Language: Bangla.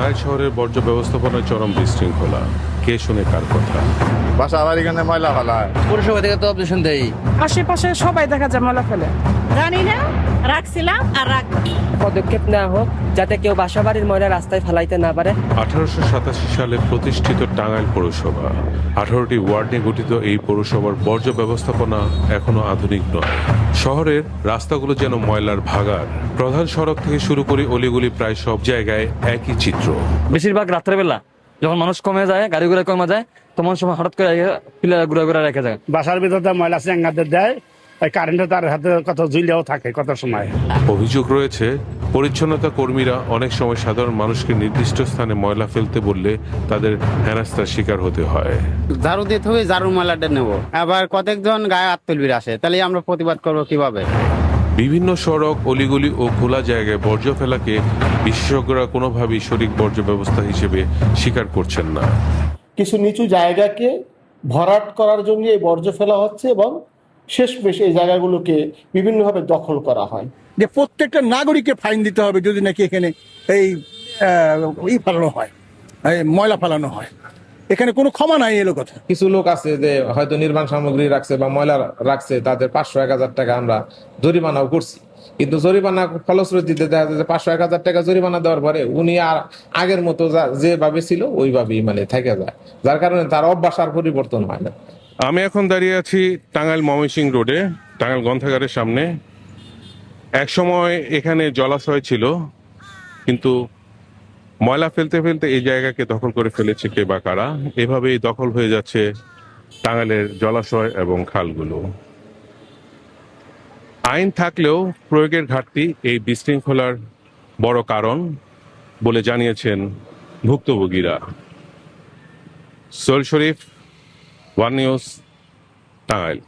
টাঙ্গাইল শহরের বর্জ্য ব্যবস্থাপনায় চরম বিশৃঙ্খলা। কে শুনে কার কথা? বাসা বাড়ি এখানে ময়লা ফেলা হয়। পৌরসভা থেকে তো অবজেকশন দেয়। আশেপাশে সবাই দেখা যায় ময়লা ফেলে। জানি না, রাখছিলাম আর রাখবো। পদক্ষেপ নেওয়া হোক যাতে কেউ বাসা বাড়ির ময়লা রাস্তায় ফেলাইতে না পারে। 1887 সালে প্রতিষ্ঠিত টাঙ্গাইল পৌরসভা, 18টি ওয়ার্ড নিয়ে গঠিত এই পৌরসভার বর্জ্য ব্যবস্থাপনা এখনো আধুনিক নয়। শহরের রাস্তাগুলো যেন ময়লার ভাগাড়। প্রধান সড়ক থেকে শুরু করে অলিগুলি প্রায় সব জায়গায় একই চিত্র। বেশিরভাগ রাত্রেবেলা যখন মানুষ কমে যায়, গাড়ি ঘোড়া কমে যায়, তখন সময় হঠাৎ করে পিলার ঘুরে ঘুরে রেখে যায়। বাসার ভিতরে ময়লা চেঙ্গাদের দেয়, ওই কারেন্টে তার হাতে কত ঝুলেও থাকে কত সময়। অভিযোগ রয়েছে, পরিচ্ছন্নতা কর্মীরা অনেক সময় সাধারণ মানুষকে নির্দিষ্ট স্থানে ময়লা ফেলতে বললে তাদের হেনস্থার শিকার হতে হয়। ঝাড়ু দিতে হবে, ঝাড়ু ময়লাটা নেবো, আবার কতজন গায়ে হাত তুলবির আসে, তাহলে আমরা প্রতিবাদ করবো কিভাবে? বিভিন্ন সড়ক, অলিগলি ও খোলা জায়গায় বর্জ্য ফেলাকে বিশেষজ্ঞরা কোনোভাবেই সঠিক বর্জ্য ব্যবস্থা হিসেবে স্বীকার করছেন না। কিছু নিচু জায়গাকে ভরাট করার জন্য এই বর্জ্য ফেলা হচ্ছে এবং শেষমেশ এই জায়গাগুলোকে বিভিন্নভাবে দখল করা হয়। যে প্রত্যেকটা নাগরিককে ফাইন দিতে হবে যদি নাকি এখানে এই ফেলানো হয়, এই ময়লা ফেলানো হয়। এখানে কোনো ক্ষমা নাই এলো কথা। কিছু লোক আছে যে হয়তো নির্মাণ সামগ্রী রাখছে বা ময়লা রাখছে, তাদের 500-1000 টাকা আমরা জরিমানাও করছি, কিন্তু জরিমানা ফলশ্রুতিতে দেখা যায় যে 500-1000 টাকা জরিমানা দেওয়ার পরে উনি আর আগের মতো যেভাবে ছিল ওইভাবেই মানে থেকে যায়, যার কারণে তার অভ্যাস আর পরিবর্তন হয় না। আমি এখন দাঁড়িয়ে আছি টাঙ্গাইল ময়মনসিংহ রোডে, টাঙ্গাইল গ্রন্থাগারের সামনে। একসময় এখানে জলাশয় ছিল, কিন্তু ময়লা ফেলতে ফেলতে এই জায়গাকে দখল করে ফেলেছে কে বা কারা। এভাবেই দখল হয়ে যাচ্ছে টাঙ্গাইলের জলাশয় এবং খালগুলো। আইন থাকলেও প্রয়োগের ঘাটতি এই বিশৃঙ্খলার বড় কারণ বলে জানিয়েছেন ভুক্তভোগীরা। সোহেল শরীফ, ওয়ান নিউজ, টাঙ্গাইল।